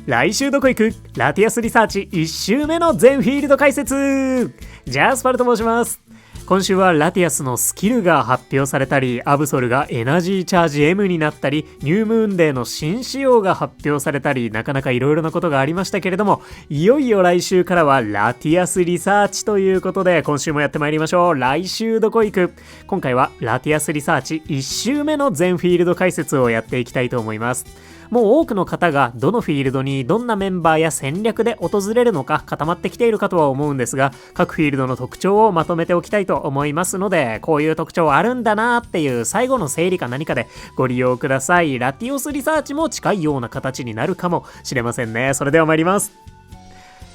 来週どこ行く？ラティアスリサーチ1週目の全フィールド解説。ジャスパルと申します。今週はラティアスのスキルが発表されたり、アブソルがエナジーチャージ M になったり、ニュームーンデーの新仕様が発表されたり、なかなかいろいろなことがありましたけれども、いよいよ来週からはラティアスリサーチということで、今週もやってまいりましょう。来週どこ行く？今回はラティアスリサーチ1週目の全フィールド解説をやっていきたいと思います。もう多くの方がどのフィールドにどんなメンバーや戦略で訪れるのか固まってきているかとは思うんですが、各フィールドの特徴をまとめておきたいと思いますので、こういう特徴あるんだなっていう最後の整理か何かでご利用ください。ラティオスリサーチも近いような形になるかもしれませんね。それでは参ります。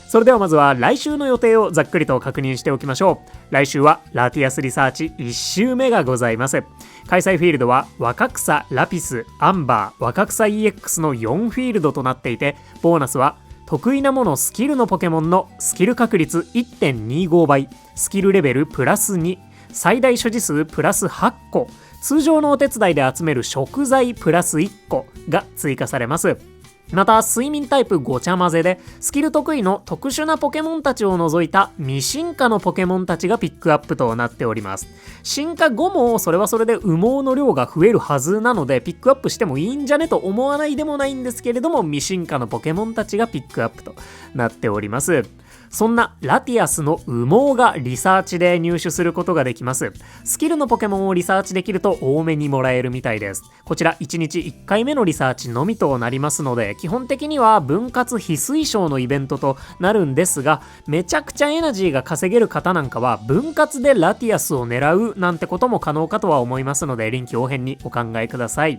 それではまずは来週の予定をざっくりと確認しておきましょう。来週はラティアスリサーチ1週目がございます。開催フィールドは若草、ラピス、アンバー、若草 EX の4フィールドとなっていて、ボーナスは得意なものスキルのポケモンのスキル確率 1.25 倍、スキルレベルプラス2、最大所持数プラス8個、通常のお手伝いで集める食材プラス1個が追加されます。また睡眠タイプごちゃ混ぜでスキル得意の特殊なポケモンたちを除いた未進化のポケモンたちがピックアップとなっております。進化後もそれはそれで羽毛の量が増えるはずなのでピックアップしてもいいんじゃねと思わないでもないんですけれども、未進化のポケモンたちがピックアップとなっております。そんなラティアスの羽毛がリサーチで入手することができます。スキルのポケモンをリサーチできると多めにもらえるみたいです。こちら1日1回目のリサーチのみとなりますので、基本的には分割非推奨のイベントとなるんですが、めちゃくちゃエナジーが稼げる方なんかは分割でラティアスを狙うなんてことも可能かとは思いますので、臨機応変にお考えください。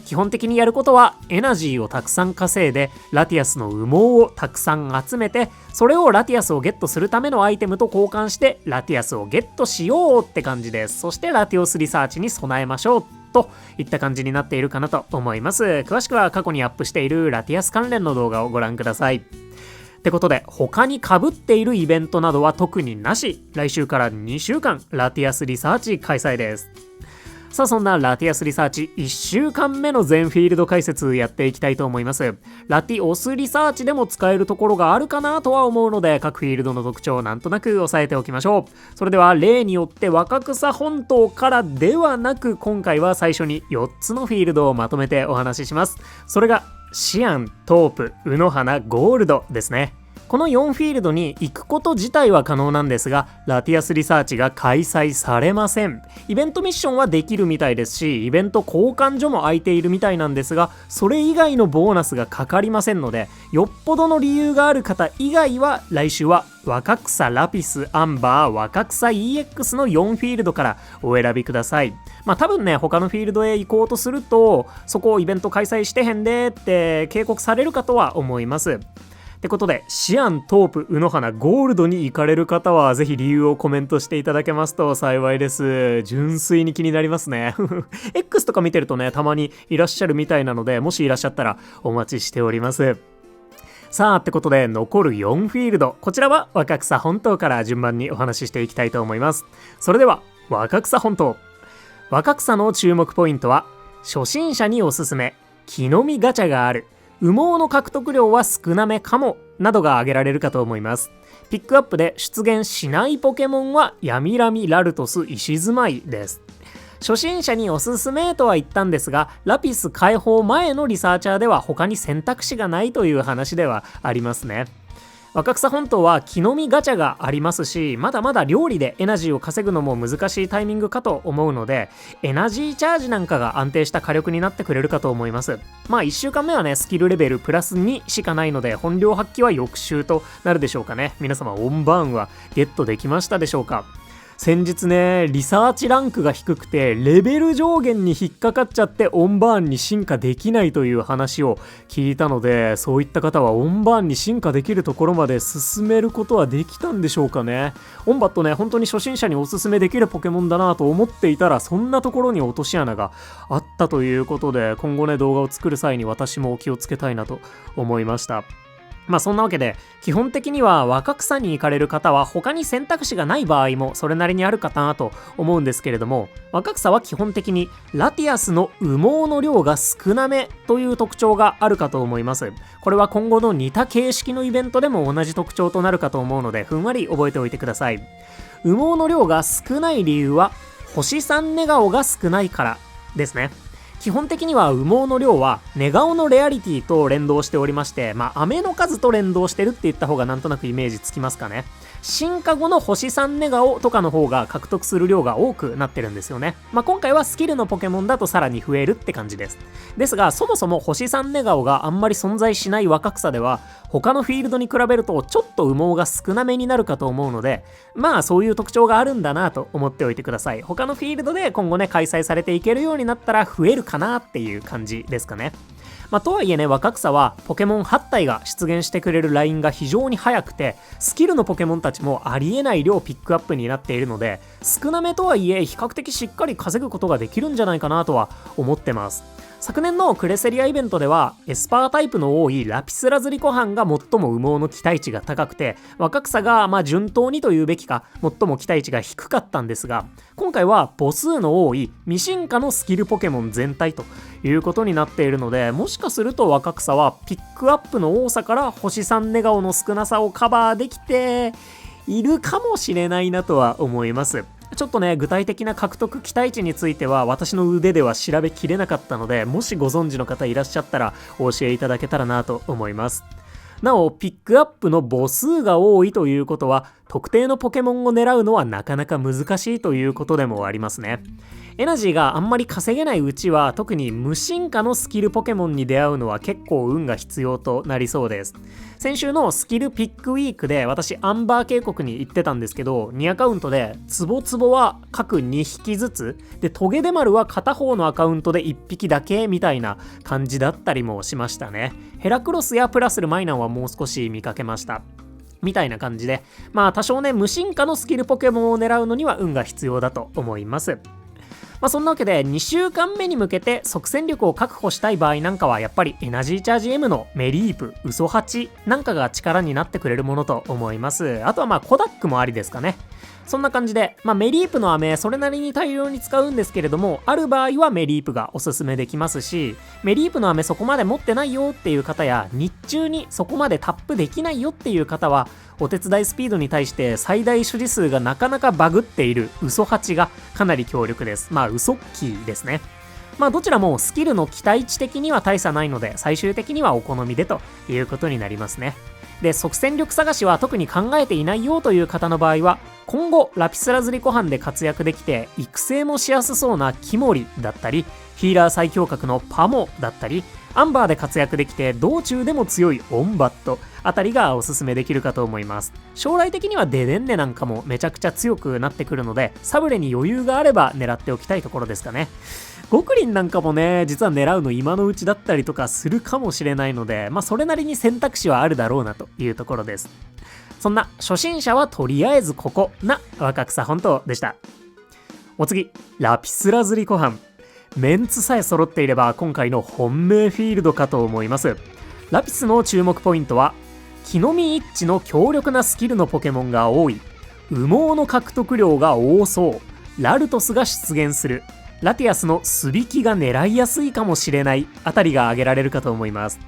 基本的にやることはエナジーをたくさん稼いでラティアスの羽毛をたくさん集めて、それをラティアスをゲットするためのアイテムと交換してラティアスをゲットしようって感じです。そしてラティオスリサーチに備えましょうといった感じになっているかなと思います。詳しくは過去にアップしているラティアス関連の動画をご覧ください。ってことで他に被っているイベントなどは特になし、来週から2週間ラティアスリサーチ開催です。さあそんなラティアスリサーチ1週間目の全フィールド解説やっていきたいと思います。ラティオスリサーチでも使えるところがあるかなとは思うので、各フィールドの特徴をなんとなく押さえておきましょう。それでは例によって若草本島からではなく、今回は最初に4つのフィールドをまとめてお話しします。それがシアン、トープ、ウノハナ、ゴールドですね。この4フィールドに行くこと自体は可能なんですが、ラティアスリサーチが開催されません。イベントミッションはできるみたいですし、イベント交換所も空いているみたいなんですが、それ以外のボーナスがかかりませんので、よっぽどの理由がある方以外は来週は若草、ラピス、アンバー、若草 EX の4フィールドからお選びください。多分ね、他のフィールドへ行こうとすると、そこをイベント開催してへんでって警告されるかとは思います。ってことで、シアン、トープ、ウノハナ、ゴールドに行かれる方はぜひ理由をコメントしていただけますと幸いです。純粋に気になりますねX とか見てるとね、たまにいらっしゃるみたいなので、もしいらっしゃったらお待ちしております。さあってことで残る4フィールド、こちらは若草本島から順番にお話ししていきたいと思います。それでは若草本島。若草の注目ポイントは、初心者におすすめ、木の実ガチャがある、羽毛の獲得量は少なめかもなどが挙げられるかと思います。ピックアップで出現しないポケモンはヤミラミ、ラルトス、石住まいです。初心者におすすめとは言ったんですが、ラピス解放前のリサーチャーでは他に選択肢がないという話ではありますね。若草本島は木の実ガチャがありますし、まだまだ料理でエナジーを稼ぐのも難しいタイミングかと思うので、エナジーチャージなんかが安定した火力になってくれるかと思います。1週間目はね、スキルレベルプラス2しかないので、本領発揮は翌週となるでしょうかね。皆様オンバーンはゲットできましたでしょうか。先日ね、リサーチランクが低くてレベル上限に引っかかっちゃってオンバーンに進化できないという話を聞いたので、そういった方はオンバーンに進化できるところまで進めることはできたんでしょうかね。オンバットね、本当に初心者におすすめできるポケモンだなと思っていたら、そんなところに落とし穴があったということで、今後ね、動画を作る際に私も気をつけたいなと思いました。そんなわけで、基本的には若草に行かれる方は他に選択肢がない場合もそれなりにあるかなと思うんですけれども、若草は基本的にラティアスの羽毛の量が少なめという特徴があるかと思います。これは今後の似た形式のイベントでも同じ特徴となるかと思うので、ふんわり覚えておいてください。羽毛の量が少ない理由は星3寝顔が少ないからですね。基本的には羽毛の量は寝顔のレアリティと連動しておりまして、雨の数と連動してるって言った方がなんとなくイメージつきますかね。進化後の星3寝顔とかの方が獲得する量が多くなってるんですよね。今回はスキルのポケモンだとさらに増えるって感じです。ですが、そもそも星3寝顔があんまり存在しない若草では、他のフィールドに比べるとちょっと羽毛が少なめになるかと思うので、そういう特徴があるんだなと思っておいてください。他のフィールドで今後ね、開催されていけるようになったら増えるかなっていう感じですかね。とはいえね、若草はポケモン8体が出現してくれるラインが非常に早くて、スキルのポケモンたちもありえない量ピックアップになっているので、少なめとはいえ比較的しっかり稼ぐことができるんじゃないかなとは思ってます。昨年のクレセリアイベントではエスパータイプの多いラピスラズリコハンが最も羽毛の期待値が高くて、若草が順当にというべきか最も期待値が低かったんですが、今回は母数の多い未進化のスキルポケモン全体ということになっているので、もしかすると若草はピックアップの多さから星3寝顔の少なさをカバーできているかもしれないなとは思います。ちょっとね、具体的な獲得期待値については私の腕では調べきれなかったので、もしご存知の方いらっしゃったらお教えいただけたらなと思います。なお、ピックアップの母数が多いということは、特定のポケモンを狙うのはなかなか難しいということでもありますね。エナジーがあんまり稼げないうちは、特に無進化のスキルポケモンに出会うのは結構運が必要となりそうです。先週のスキルピックウィークで私アンバー渓谷に行ってたんですけど、2アカウントでツボツボは各2匹ずつで、トゲデマルは片方のアカウントで1匹だけみたいな感じだったりもしましたね。ヘラクロスやプラスルマイナンはもう少し見かけましたみたいな感じで、多少ね、無進化のスキルポケモンを狙うのには運が必要だと思います。そんなわけで2週間目に向けて即戦力を確保したい場合なんかは、やっぱりエナジーチャージ M のメリープ、ウソハチなんかが力になってくれるものと思います。あとはコダックもありですかね。そんな感じで、メリープの飴それなりに大量に使うんですけれども、ある場合はメリープがおすすめできますし、メリープの飴そこまで持ってないよっていう方や、日中にそこまでタップできないよっていう方は、お手伝いスピードに対して最大所持数がなかなかバグっているウソハチがかなり強力です。ウソッキーですね。どちらもスキルの期待値的には大差ないので、最終的にはお好みでということになりますね。で、即戦力探しは特に考えていないよという方の場合は、今後ラピスラズリコハンで活躍できて育成もしやすそうなキモリだったり、ヒーラー最強格のパモだったり、アンバーで活躍できて道中でも強いオンバットあたりがおすすめできるかと思います。将来的にはデデンネなんかもめちゃくちゃ強くなってくるので、サブレに余裕があれば狙っておきたいところですかね。ゴクリンなんかもね、実は狙うの今のうちだったりとかするかもしれないので、それなりに選択肢はあるだろうなというところです。そんな初心者はとりあえずここな若草本島でした。お次、ラピスラズリコハン。メンツさえ揃っていれば今回の本命フィールドかと思います。ラピスの注目ポイントは、木の実一致の強力なスキルのポケモンが多い、羽毛の獲得量が多そう、ラルトスが出現する、ラティアスの素引きが狙いやすいかもしれないあたりが挙げられるかと思います。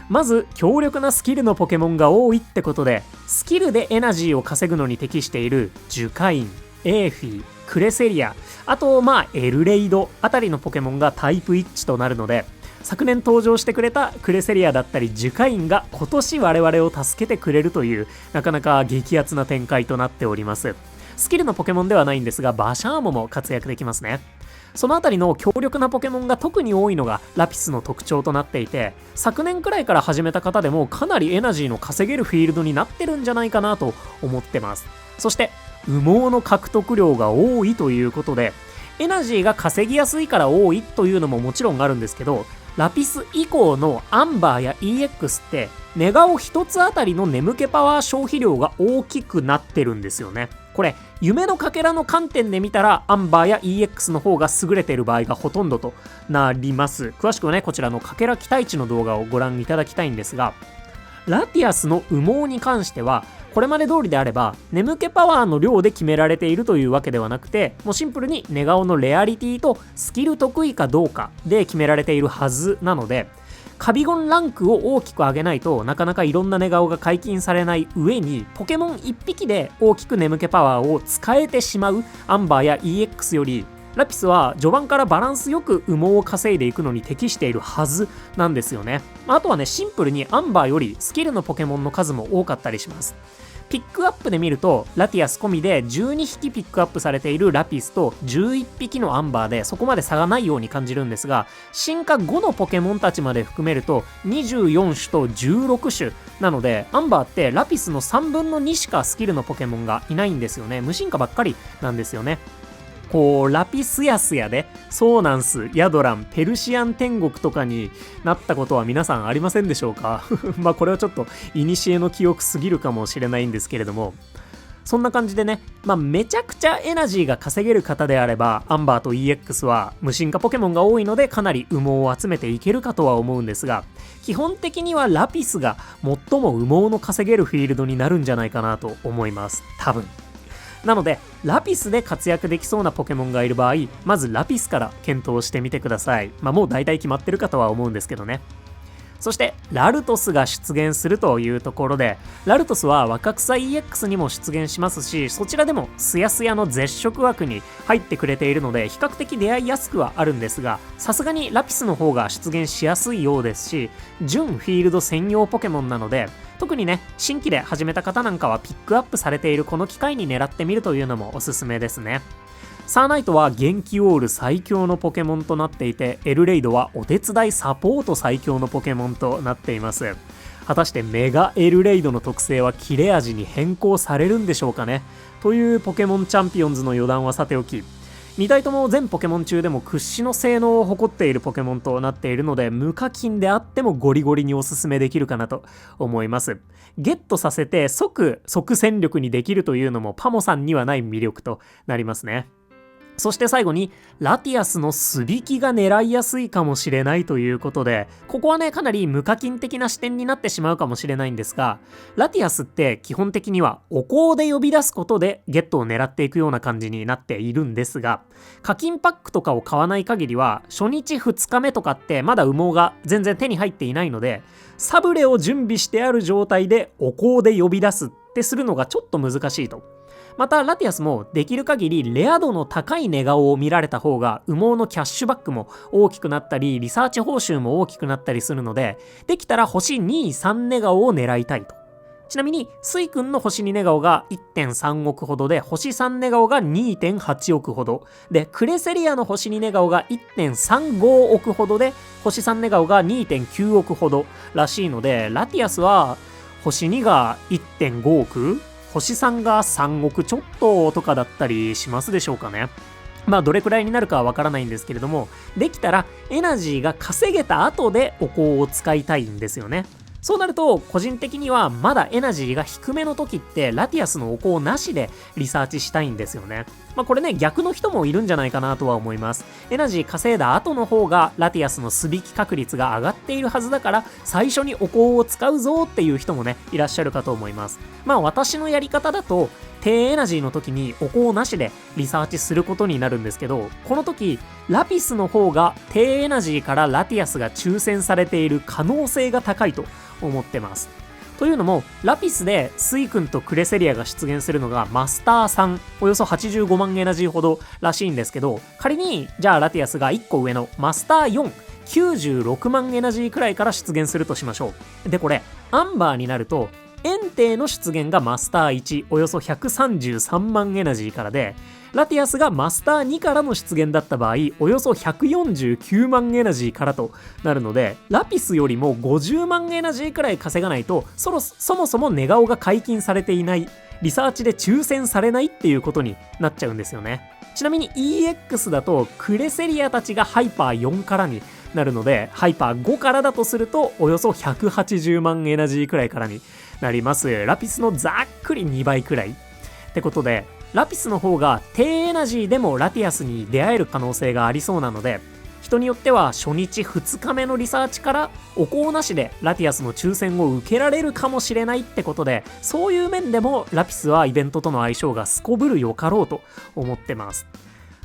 まず強力なスキルのポケモンが多いってことで、スキルでエナジーを稼ぐのに適しているジュカイン、エーフィー、クレセリア、あとエルレイドあたりのポケモンがタイプ一致となるので、昨年登場してくれたクレセリアだったりジュカインが今年我々を助けてくれるという、なかなか激アツな展開となっております。スキルのポケモンではないんですが、バシャーモも活躍できますね。そのあたりの強力なポケモンが特に多いのがラピスの特徴となっていて、昨年くらいから始めた方でもかなりエナジーの稼げるフィールドになってるんじゃないかなと思ってます。そして羽毛の獲得量が多いということで、エナジーが稼ぎやすいから多いというのももちろんあるんですけど、ラピス以降のアンバーや EX って寝顔一つあたりの眠気パワー消費量が大きくなってるんですよね。これ夢のかけらの観点で見たらアンバーや EX の方が優れている場合がほとんどとなります。詳しくはね、こちらのかけら期待値の動画をご覧いただきたいんですが、ラティアスの羽毛に関してはこれまで通りであれば眠気パワーの量で決められているというわけではなくて、もうシンプルに寝顔のレアリティとスキル得意かどうかで決められているはずなので、カビゴンランクを大きく上げないとなかなかいろんな寝顔が解禁されない上に、ポケモン1匹で大きく眠気パワーを使えてしまうアンバーや EX よりラピスは序盤からバランスよく羽毛を稼いでいくのに適しているはずなんですよね。あとはね、シンプルにアンバーよりスキルのポケモンの数も多かったりします。ピックアップで見るとラティアス込みで12匹ピックアップされているラピスと11匹のアンバーでそこまで差がないように感じるんですが、進化後のポケモンたちまで含めると24種と16種なので、アンバーってラピスの3分の2しかスキルのポケモンがいないんですよね。無進化ばっかりなんですよね。こうラピスヤスやでソーナンス、ヤドラン、ペルシアン天国とかになったことは皆さんありませんでしょうかまあこれはちょっと古の記憶すぎるかもしれないんですけれども、そんな感じでね、めちゃくちゃエナジーが稼げる方であればアンバーと EX は無進化ポケモンが多いのでかなり羽毛を集めていけるかとは思うんですが、基本的にはラピスが最も羽毛の稼げるフィールドになるんじゃないかなと思います、多分。なのでラピスで活躍できそうなポケモンがいる場合、まずラピスから検討してみてください。もう大体決まってるかとは思うんですけどね。そしてラルトスが出現するというところで、ラルトスは若草 EX にも出現しますし、そちらでもスヤスヤの絶食枠に入ってくれているので比較的出会いやすくはあるんですが、さすがにラピスの方が出現しやすいようですし、準フィールド専用ポケモンなので、特にね新規で始めた方なんかはピックアップされているこの機会に狙ってみるというのもおすすめですね。サーナイトは元気オール最強のポケモンとなっていて、エルレイドはお手伝いサポート最強のポケモンとなっています。果たしてメガエルレイドの特性は切れ味に変更されるんでしょうかね、というポケモンチャンピオンズの余談はさておき、2体とも全ポケモン中でも屈指の性能を誇っているポケモンとなっているので、無課金であってもゴリゴリにおすすめできるかなと思います。ゲットさせて即戦力にできるというのもパモさんにはない魅力となりますね。そして最後にラティアスの素引きが狙いやすいかもしれないということで、ここはねかなり無課金的な視点になってしまうかもしれないんですが、ラティアスって基本的にはお香で呼び出すことでゲットを狙っていくような感じになっているんですが、課金パックとかを買わない限りは初日2日目とかってまだ羽毛が全然手に入っていないので、サブレを準備してある状態でお香で呼び出すってするのがちょっと難しいと。またラティアスもできる限りレア度の高い寝顔を見られた方が羽毛のキャッシュバックも大きくなったりリサーチ報酬も大きくなったりするので、できたら星2、3寝顔を狙いたいと。ちなみにスイ君の星2寝顔が 1.3 億ほどで、星3寝顔が 2.8 億ほどで、クレセリアの星2寝顔が 1.35 億ほどで、星3寝顔が 2.9 億ほどらしいので、ラティアスは星2が 1.5 億、星3が3億ちょっととかだったりしますでしょうかね。どれくらいになるかはわからないんですけれども、できたらエナジーが稼げた後でお香を使いたいんですよね。そうなると個人的にはまだエナジーが低めの時ってラティアスのお香なしでリサーチしたいんですよね。これね逆の人もいるんじゃないかなとは思います。エナジー稼いだ後の方がラティアスの素引き確率が上がっているはずだから最初にお香を使うぞっていう人もねいらっしゃるかと思います。私のやり方だと低エナジーの時にお香なしでリサーチすることになるんですけど、この時ラピスの方が低エナジーからラティアスが抽選されている可能性が高いと思ってます。というのもラピスでスイ君とクレセリアが出現するのがマスター3、およそ85万エナジーほどらしいんですけど、仮にじゃあラティアスが1個上のマスター4、96万エナジーくらいから出現するとしましょう。でこれアンバーになるとエンテイの出現がマスター1、およそ133万エナジーからで、ラティアスがマスター2からの出現だった場合およそ149万エナジーからとなるので、ラピスよりも50万エナジーくらい稼がないとそもそも寝顔が解禁されていない、リサーチで抽選されないっていうことになっちゃうんですよね。ちなみに EX だとクレセリアたちがハイパー4からになるので、ハイパー5からだとするとおよそ180万エナジーくらいからになります。ラピスのざっくり2倍くらいってことで、ラピスの方が低エナジーでもラティアスに出会える可能性がありそうなので、人によっては初日2日目のリサーチからお香なしでラティアスの抽選を受けられるかもしれないってことで、そういう面でもラピスはイベントとの相性がすこぶるよかろうと思ってます。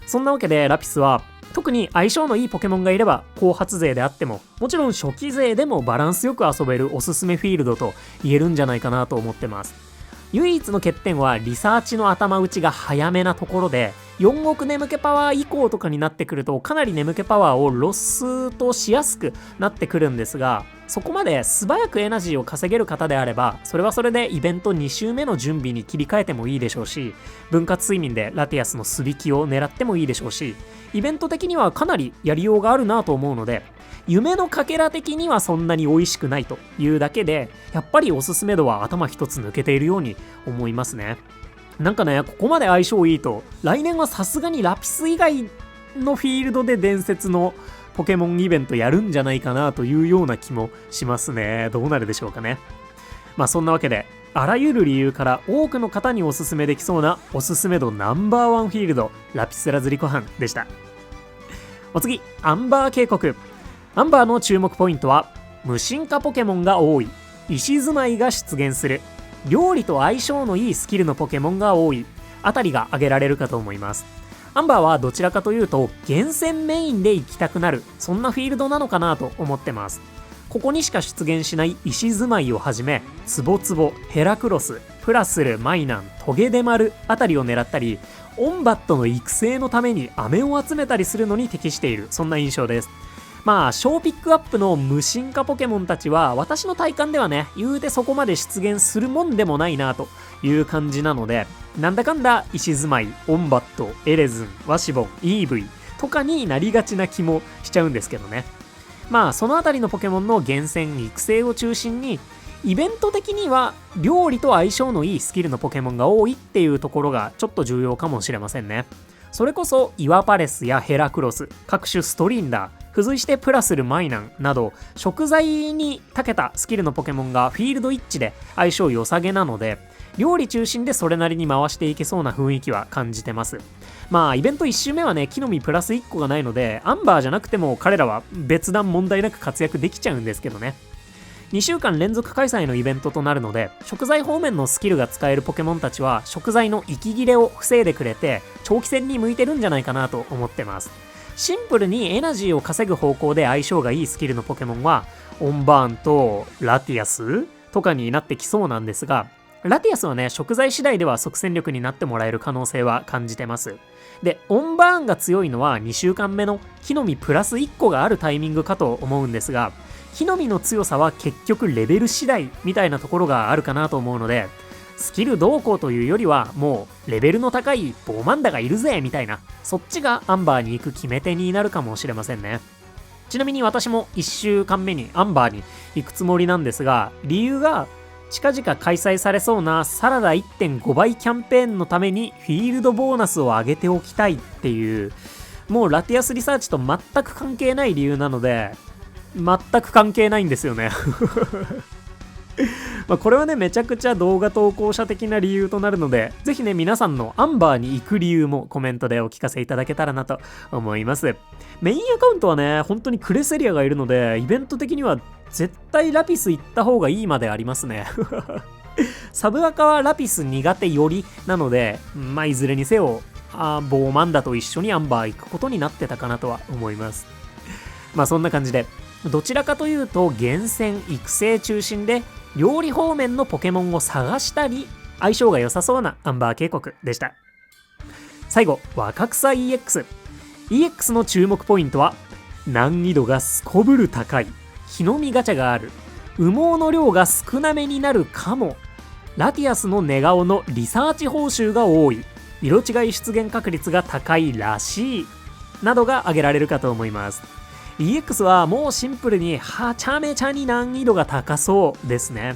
そんなわけでラピスは特に相性のいいポケモンがいれば後発勢であってももちろん初期勢でもバランスよく遊べるおすすめフィールドと言えるんじゃないかなと思ってます。唯一の欠点はリサーチの頭打ちが早めなところで、4億眠気パワー以降とかになってくるとかなり眠気パワーをロスとしやすくなってくるんですが、そこまで素早くエナジーを稼げる方であればそれはそれでイベント2周目の準備に切り替えてもいいでしょうし、分割睡眠でラティアスの素引きを狙ってもいいでしょうし、イベント的にはかなりやりようがあるなと思うので、夢のかけら的にはそんなに美味しくないというだけで、やっぱりおすすめ度は頭一つ抜けているように思いますね。なんかね、ここまで相性いいと来年はさすがにラピス以外のフィールドで伝説のポケモンイベントやるんじゃないかなというような気もしますね。どうなるでしょうかね。そんなわけであらゆる理由から多くの方におすすめできそうなおすすめ度ナンバーワンフィールド、ラピスラズリコハンでした。お次、アンバー渓谷。アンバーの注目ポイントは無進化ポケモンが多い、石住まいが出現する、料理と相性のいいスキルのポケモンが多いあたりが挙げられるかと思います。アンバーはどちらかというと厳選メインで行きたくなる、そんなフィールドなのかなと思ってます。ここにしか出現しない石住まいをはじめ、ツボツボ、ヘラクロス、プラスル、マイナン、トゲデマルあたりを狙ったり、オンバットの育成のために飴を集めたりするのに適している、そんな印象です。小ピックアップの無進化ポケモンたちは私の体感ではね、言うてそこまで出現するもんでもないなという感じなので、なんだかんだ石住まい、オンバット、エレズン、ワシボン、イーブイとかになりがちな気もしちゃうんですけどね。そのあたりのポケモンの厳選育成を中心に、イベント的には料理と相性のいいスキルのポケモンが多いっていうところがちょっと重要かもしれませんね。それこそイワパレスやヘラクロス、各種ストリンダー、付随してプラスルマイナンなど食材に長けたスキルのポケモンがフィールド一致で相性良さげなので、料理中心でそれなりに回していけそうな雰囲気は感じてます。イベント1周目はね、木の実プラス1個がないのでアンバーじゃなくても彼らは別段問題なく活躍できちゃうんですけどね。2週間連続開催のイベントとなるので、食材方面のスキルが使えるポケモンたちは食材の息切れを防いでくれて長期戦に向いてるんじゃないかなと思ってます。シンプルにエナジーを稼ぐ方向で相性がいいスキルのポケモンはオンバーンとラティアスとかになってきそうなんですが、ラティアスはね、食材次第では即戦力になってもらえる可能性は感じてます。で、オンバーンが強いのは2週間目の木の実プラス1個があるタイミングかと思うんですが、木の実の強さは結局レベル次第みたいなところがあるかなと思うので、スキルどうこうというよりはもうレベルの高いボーマンダがいるぜみたいな、そっちがアンバーに行く決め手になるかもしれませんね。ちなみに私も1週間目にアンバーに行くつもりなんですが、理由が近々開催されそうなサラダ 1.5 倍キャンペーンのためにフィールドボーナスを上げておきたいっていう、もうラティアスリサーチと全く関係ない理由なので、全く関係ないんですよねこれはね、めちゃくちゃ動画投稿者的な理由となるので、ぜひね、皆さんのアンバーに行く理由もコメントでお聞かせいただけたらなと思います。メインアカウントはね、本当にクレセリアがいるので、イベント的には絶対ラピス行った方がいいまでありますねサブアカはラピス苦手よりなので、いずれにせよボーマンダと一緒にアンバー行くことになってたかなとは思います。そんな感じで、どちらかというと厳選育成中心で料理方面のポケモンを探したり相性が良さそうなアンバー渓谷でした。最後、若草 EX の注目ポイントは難易度がすこぶる高い、木の実ガチャがある、羽毛の量が少なめになるかも、ラティアスの寝顔のリサーチ報酬が多い、色違い出現確率が高いらしいなどが挙げられるかと思います。EX はもうシンプルにはちゃめちゃに難易度が高そうですね。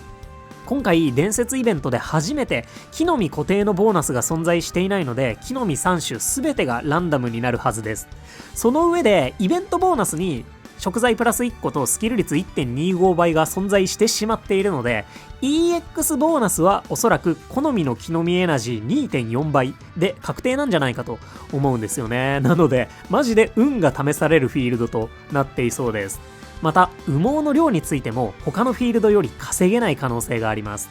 今回伝説イベントで初めて木の実固定のボーナスが存在していないので、木の実3種全てがランダムになるはずです。その上でイベントボーナスに食材プラス1個とスキル率 1.25 倍が存在してしまっているので、 EX ボーナスはおそらく好みの木の実エナジー 2.4 倍で確定なんじゃないかと思うんですよね。なのでマジで運が試されるフィールドとなっていそうです。また羽毛の量についても他のフィールドより稼げない可能性があります。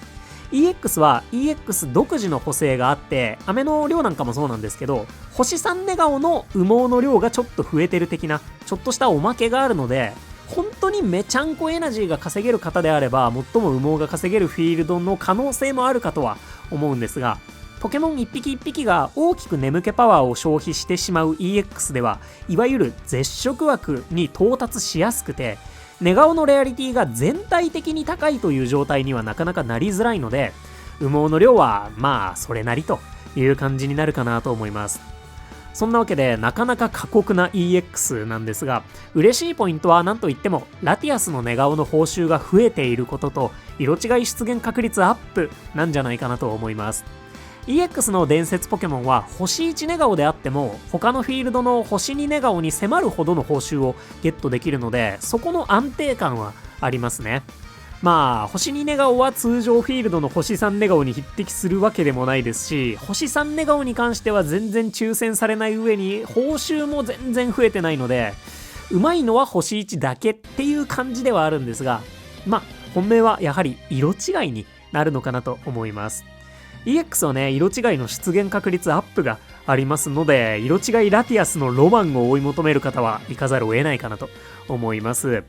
EX は EX 独自の補正があって、飴の量なんかもそうなんですけど、星3寝顔の羽毛の量がちょっと増えてる的なちょっとしたおまけがあるので、本当にめちゃんこエナジーが稼げる方であれば最も羽毛が稼げるフィールドの可能性もあるかとは思うんですが、ポケモン一匹一匹が大きく眠気パワーを消費してしまう EX では、いわゆる絶食枠に到達しやすくて、寝顔のレアリティが全体的に高いという状態にはなかなかなりづらいので、羽毛の量はまあそれなりという感じになるかなと思います。そんなわけでなかなか過酷な EX なんですが、嬉しいポイントは何といってもラティアスの寝顔の報酬が増えていることと、色違い出現確率アップなんじゃないかなと思います。EX の伝説ポケモンは星1寝顔であっても他のフィールドの星2寝顔に迫るほどの報酬をゲットできるので、そこの安定感はありますね。まあ星2寝顔は通常フィールドの星3寝顔に匹敵するわけでもないですし、星3寝顔に関しては全然抽選されない上に報酬も全然増えてないので、うまいのは星1だけっていう感じではあるんですが、まあ本命はやはり色違いになるのかなと思います。EX はね、色違いの出現確率アップがありますので、色違いラティアスのロマンを追い求める方は行かざるを得ないかなと思います。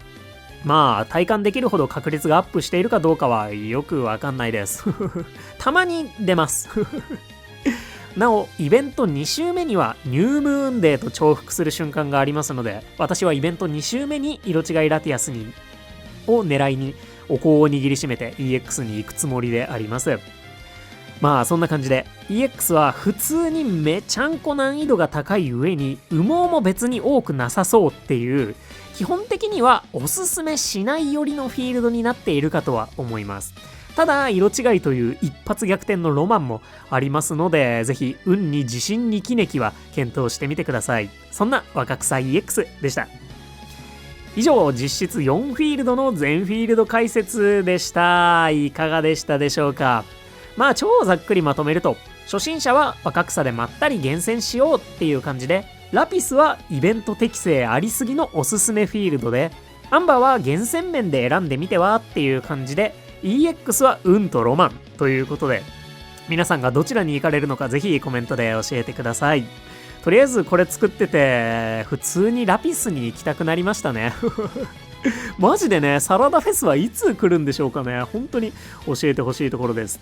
まあ体感できるほど確率がアップしているかどうかはよくわかんないですたまに出ますなおイベント2週目にはニュームーンデーと重複する瞬間がありますので、私はイベント2週目に色違いラティアスを狙いにお香を握りしめて EX に行くつもりであります。まあそんな感じで EX は普通にめちゃんこ難易度が高い上に羽毛も別に多くなさそうっていう、基本的にはおすすめしない寄りのフィールドになっているかとは思います。ただ色違いという一発逆転のロマンもありますので、ぜひ運に自信にきねきは検討してみてください。そんな若草 EX でした。以上実質4フィールドの全フィールド解説でした。いかがでしたでしょうか。まあ超ざっくりまとめると、初心者は若草でまったり厳選しようっていう感じで、ラピスはイベント適性ありすぎのおすすめフィールドで、アンバーは厳選面で選んでみてはっていう感じで、 EX は運とロマンということで、皆さんがどちらに行かれるのかぜひコメントで教えてください。とりあえずこれ作ってて普通にラピスに行きたくなりましたねマジでね、サラダフェスはいつ来るんでしょうかね。本当に教えてほしいところです。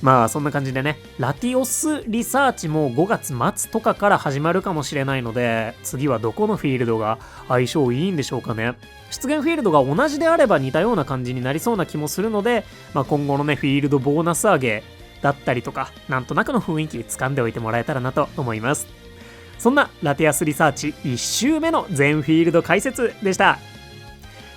まあそんな感じでね、ラティオスリサーチも5月末とかから始まるかもしれないので、次はどこのフィールドが相性いいんでしょうかね。出現フィールドが同じであれば似たような感じになりそうな気もするので、まあ、今後のねフィールドボーナス上げだったりとか、なんとなくの雰囲気掴んでおいてもらえたらなと思います。そんなラティアスリサーチ1周目の全フィールド解説でした。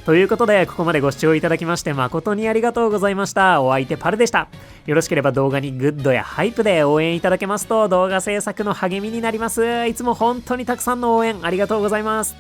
ということで、ここまでご視聴いただきまして誠にありがとうございました。お相手パルでした。よろしければ動画にグッドやハイプで応援いただけますと動画制作の励みになります。いつも本当にたくさんの応援ありがとうございます。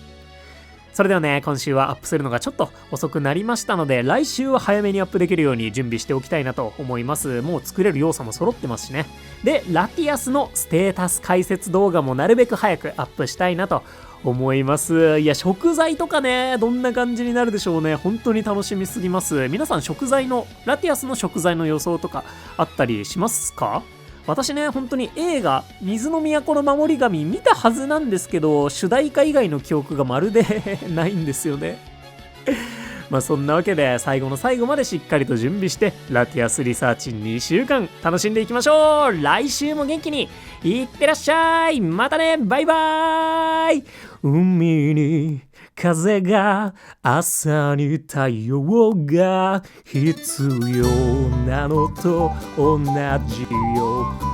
それではね、今週はアップするのがちょっと遅くなりましたので、来週は早めにアップできるように準備しておきたいなと思います。もう作れる要素も揃ってますしね。で、ラティアスのステータス解説動画もなるべく早くアップしたいなと思います。いや、食材とかね、どんな感じになるでしょうね。本当に楽しみすぎます。皆さんラティアスの食材の予想とかあったりしますか？私ね、本当に映画水の都の守り神見たはずなんですけど、主題歌以外の記憶がまるでないんですよねまあそんなわけで最後の最後までしっかりと準備してラティアスリサーチ2週間楽しんでいきましょう。来週も元気にいってらっしゃい。またね、バイバーイ。海に風が朝に太陽が必要なのと同じよ。